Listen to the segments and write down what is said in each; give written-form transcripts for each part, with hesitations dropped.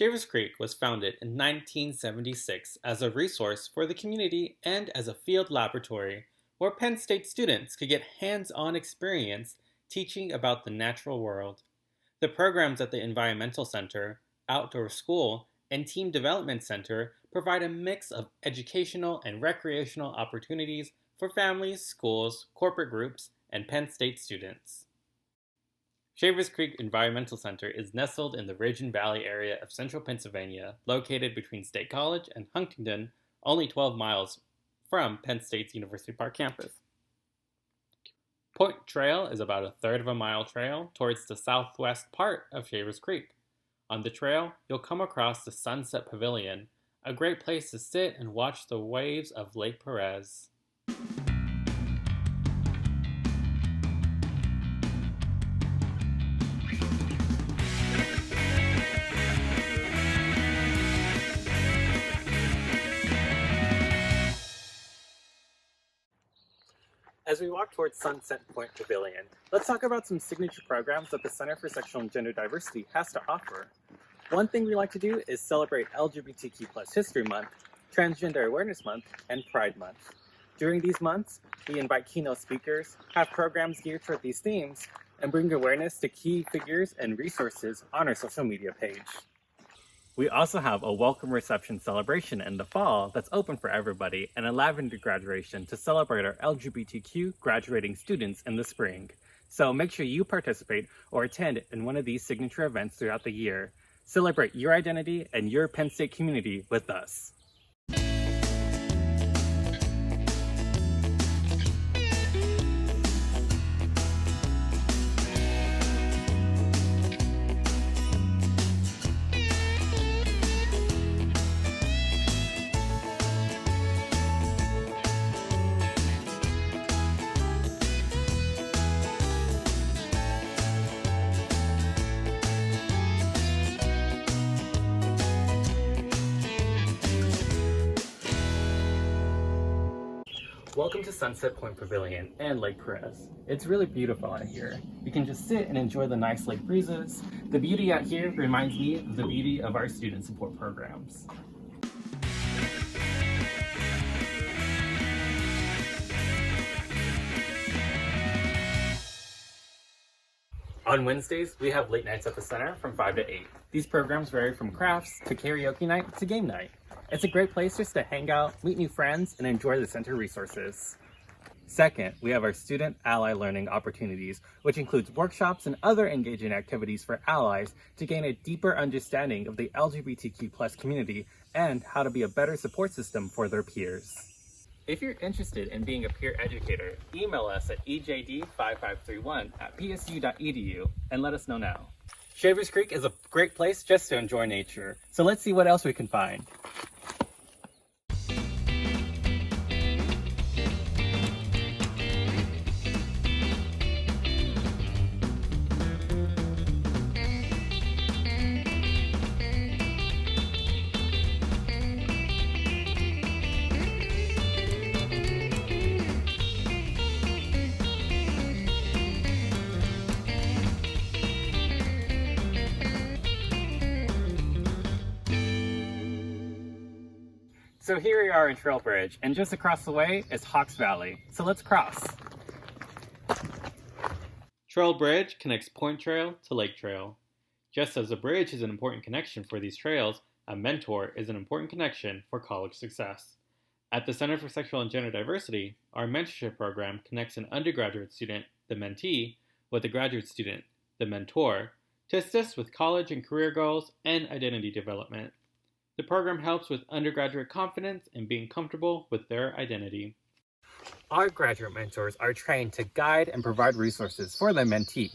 Shavers Creek was founded in 1976 as a resource for the community and as a field laboratory where Penn State students could get hands-on experience teaching about the natural world. The programs at the Environmental Center, Outdoor School, and Team Development Center provide a mix of educational and recreational opportunities for families, schools, corporate groups, and Penn State students. Shavers Creek Environmental Center is nestled in the Ridge and Valley area of central Pennsylvania, located between State College and Huntington, only 12 miles from Penn State's University Park campus. Point Trail is about a third of a mile trail towards the southwest part of Shavers Creek. On the trail, you'll come across the Sunset Pavilion, a great place to sit and watch the waves of Lake Perez. As we walk towards Sunset Point Pavilion, let's talk about some signature programs that the Center for Sexual and Gender Diversity has to offer. One thing we like to do is celebrate LGBTQ+ History Month, Transgender Awareness Month, and Pride Month. During these months, we invite keynote speakers, have programs geared toward these themes, and bring awareness to key figures and resources on our social media page. We also have a welcome reception celebration in the fall that's open for everybody and a lavender graduation to celebrate our LGBTQ graduating students in the spring. So make sure you participate or attend in one of these signature events throughout the year. Celebrate your identity and your Penn State community with us. Welcome to Sunset Point Pavilion and Lake Perez. It's really beautiful out here. You can just sit and enjoy the nice lake breezes. The beauty out here reminds me of the beauty of our student support programs. On Wednesdays, we have late nights at the center from 5 to 8. These programs vary from crafts to karaoke night to game night. It's a great place just to hang out, meet new friends, and enjoy the center resources. Second, we have our student ally learning opportunities, which includes workshops and other engaging activities for allies to gain a deeper understanding of the LGBTQ+ community and how to be a better support system for their peers. If you're interested in being a peer educator, email us at ejd5531@psu.edu and let us know now. Shavers Creek is a great place just to enjoy nature, so let's see what else we can find. So here we are in Trail Bridge, and just across the way is Hawks Valley. So let's cross. Trail Bridge connects Point Trail to Lake Trail. Just as a bridge is an important connection for these trails, a mentor is an important connection for college success. At the Center for Sexual and Gender Diversity, our mentorship program connects an undergraduate student, the mentee, with a graduate student, the mentor, to assist with college and career goals and identity development. The program helps with undergraduate confidence and being comfortable with their identity. Our graduate mentors are trained to guide and provide resources for the mentee.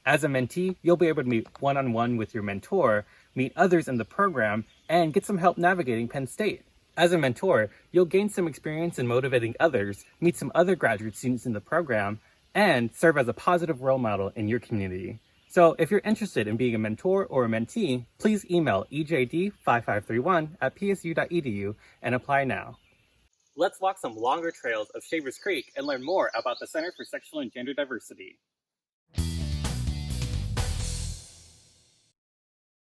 As a mentee, you'll be able to meet one-on-one with your mentor, meet others in the program, and get some help navigating Penn State. As a mentor, you'll gain some experience in motivating others, meet some other graduate students in the program, and serve as a positive role model in your community. So if you're interested in being a mentor or a mentee, please email ejd5531@psu.edu and apply now. Let's walk some longer trails of Shavers Creek and learn more about the Center for Sexual and Gender Diversity.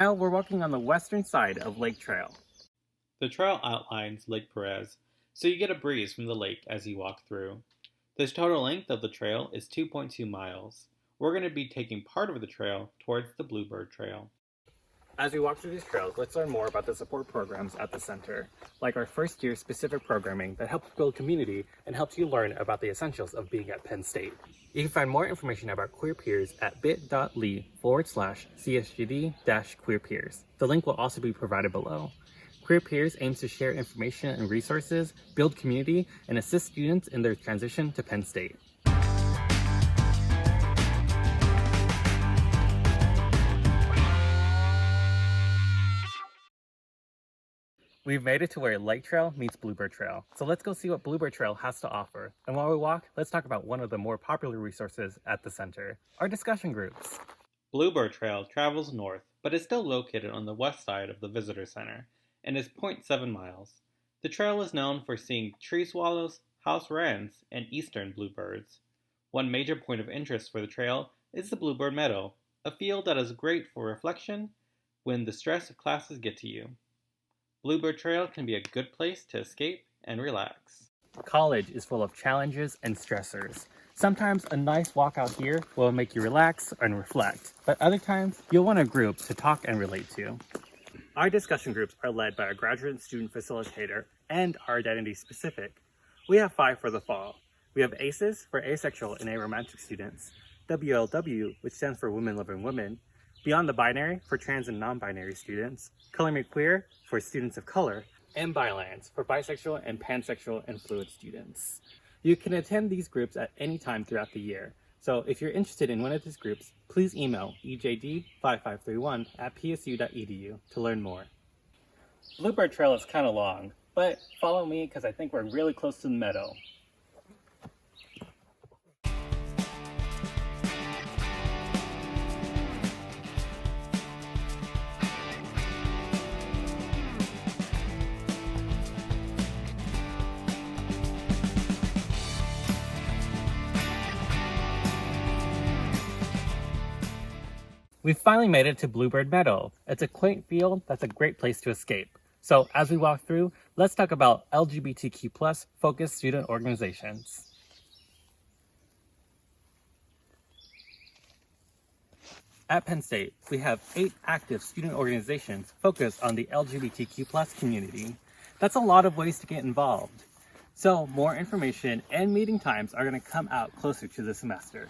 Now we're walking on the western side of Lake Trail. The trail outlines Lake Perez, so you get a breeze from the lake as you walk through. The total length of the trail is 2.2 miles. We're going to be taking part of the trail towards the Bluebird Trail. As we walk through these trails, let's learn more about the support programs at the center, like our first year specific programming that helps build community and helps you learn about the essentials of being at Penn State. You can find more information about Queer Peers at bit.ly/CSGD-Queer Peers. The link will also be provided below. Queer Peers aims to share information and resources, build community, and assist students in their transition to Penn State. We've made it to where Lake Trail meets Bluebird Trail, so let's go see what Bluebird Trail has to offer. And while we walk, let's talk about one of the more popular resources at the center, our discussion groups. Bluebird Trail travels north, but is still located on the west side of the Visitor Center and is 0.7 miles. The trail is known for seeing tree swallows, house wrens, and eastern bluebirds. One major point of interest for the trail is the Bluebird Meadow, a field that is great for reflection when the stress of classes get to you. Bluebird Trail can be a good place to escape and relax. College is full of challenges and stressors. Sometimes a nice walk out here will make you relax and reflect, but other times you'll want a group to talk and relate to. Our discussion groups are led by a graduate student facilitator and are identity specific. We have 5 for the fall. We have ACES for asexual and aromantic students, WLW, which stands for Women Loving Women, Beyond the Binary for trans and non-binary students, Color Me Queer for students of color, and Bilans for bisexual and pansexual and fluid students. You can attend these groups at any time throughout the year, so if you're interested in one of these groups, please email ejd5531@psu.edu to learn more. Bluebird Trail is kind of long, but follow me because I think we're really close to the meadow. We've finally made it to Bluebird Meadow. It's a quaint field that's a great place to escape. So as we walk through, let's talk about LGBTQ+ focused student organizations. At Penn State, we have 8 active student organizations focused on the LGBTQ+ community. That's a lot of ways to get involved. So more information and meeting times are going to come out closer to the semester.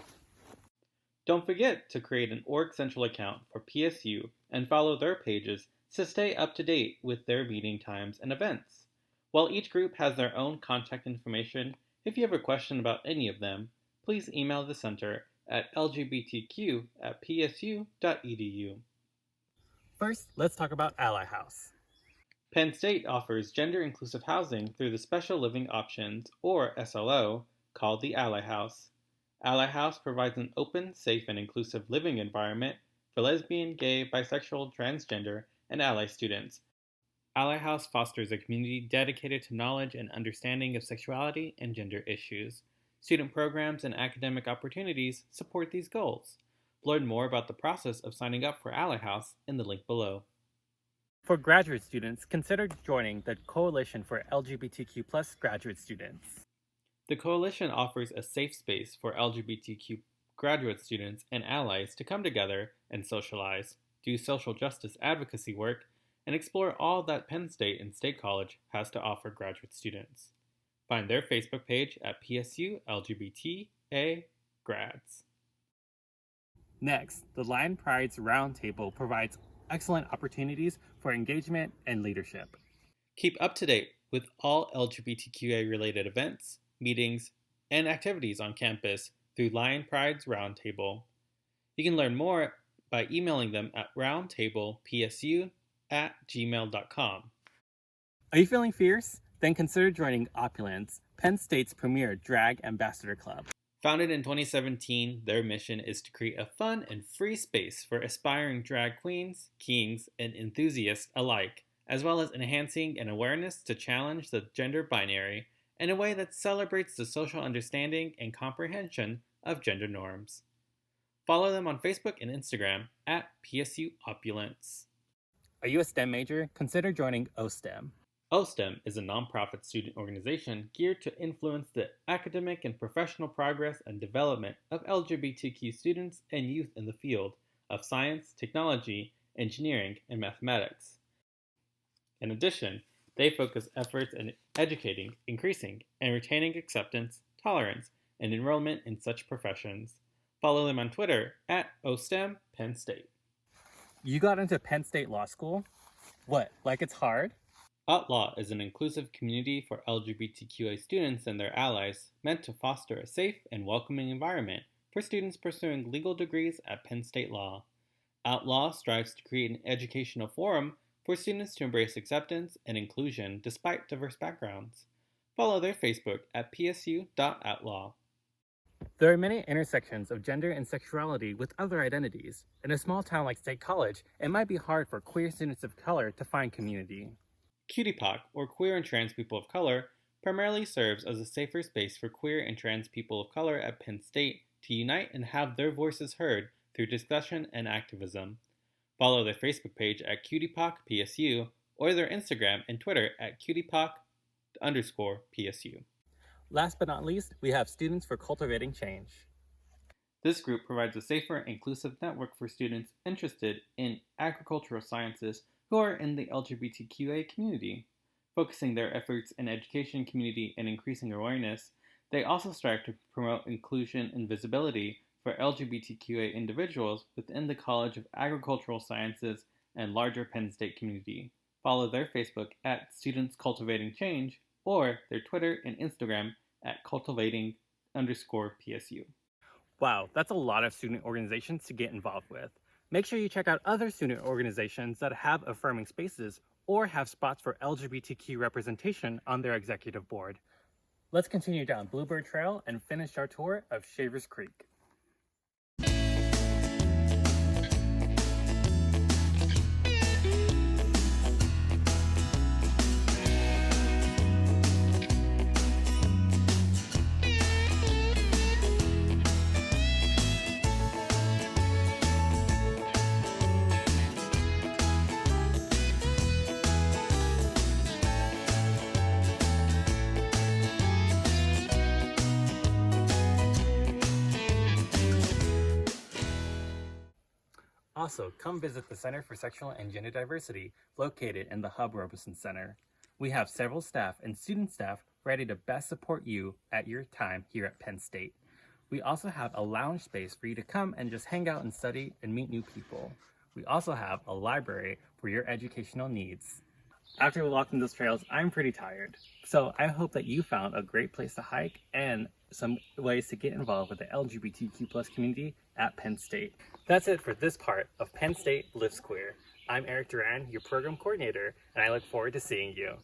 Don't forget to create an Org Central account for PSU and follow their pages to stay up to date with their meeting times and events. While each group has their own contact information, if you have a question about any of them, please email the center at lgbtq@psu.edu. First, let's talk about Ally House. Penn State offers gender-inclusive housing through the Special Living Options, or SLO, called the Ally House. Ally House provides an open, safe, and inclusive living environment for lesbian, gay, bisexual, transgender, and ally students. Ally House fosters a community dedicated to knowledge and understanding of sexuality and gender issues. Student programs and academic opportunities support these goals. Learn more about the process of signing up for Ally House in the link below. For graduate students, consider joining the Coalition for LGBTQ+ graduate students. The Coalition offers a safe space for LGBTQ graduate students and allies to come together and socialize, do social justice advocacy work, and explore all that Penn State and State College has to offer graduate students. Find their Facebook page at PSU LGBTA Grads. Next, the Lion Pride's Roundtable provides excellent opportunities for engagement and leadership. Keep up to date with all LGBTQA-related events, meetings, and activities on campus through Lion Pride's Roundtable. You can learn more by emailing them at roundtablepsu@gmail.com. Are you feeling fierce? Then consider joining Opulence, Penn State's premier drag ambassador club. Founded in 2017, their mission is to create a fun and free space for aspiring drag queens, kings, and enthusiasts alike, as well as enhancing an awareness to challenge the gender binary in a way that celebrates the social understanding and comprehension of gender norms. Follow them on Facebook and Instagram at PSU Opulence. Are you a STEM major? Consider joining OSTEM. OSTEM is a nonprofit student organization geared to influence the academic and professional progress and development of LGBTQ students and youth in the field of science, technology, engineering, and mathematics. In addition, they focus efforts in educating, increasing, and retaining acceptance, tolerance, and enrollment in such professions. Follow them on Twitter at OSTEM Penn State. You got into Penn State Law School? What, like it's hard? Outlaw is an inclusive community for LGBTQA students and their allies meant to foster a safe and welcoming environment for students pursuing legal degrees at Penn State Law. Outlaw strives to create an educational forum for students to embrace acceptance and inclusion despite diverse backgrounds. Follow their Facebook at psu.outlaw. There are many intersections of gender and sexuality with other identities. In a small town like State College, it might be hard for queer students of color to find community. QTPOC, or Queer and Trans People of Color, primarily serves as a safer space for queer and trans people of color at Penn State to unite and have their voices heard through discussion and activism. Follow their Facebook page at QTPOC_PSU or their Instagram and Twitter at QTPOC_PSU. Last but not least, we have Students for Cultivating Change. This group provides a safer, inclusive network for students interested in agricultural sciences who are in the LGBTQA community. Focusing their efforts in education, community, and increasing awareness, they also strive to promote inclusion and visibility for LGBTQA individuals within the College of Agricultural Sciences and larger Penn State community. Follow their Facebook at Students Cultivating Change or their Twitter and Instagram at cultivating_PSU. Wow, that's a lot of student organizations to get involved with. Make sure you check out other student organizations that have affirming spaces or have spots for LGBTQ representation on their executive board. Let's continue down Bluebird Trail and finish our tour of Shavers Creek. Also, come visit the Center for Sexual and Gender Diversity, located in the Hub Robeson Center. We have several staff and student staff ready to best support you at your time here at Penn State. We also have a lounge space for you to come and just hang out and study and meet new people. We also have a library for your educational needs. After walking those trails, I'm pretty tired. So I hope that you found a great place to hike and some ways to get involved with the LGBTQ+ community at Penn State. That's it for this part of Penn State Lives Queer. I'm Eric Duran, your program coordinator, and I look forward to seeing you.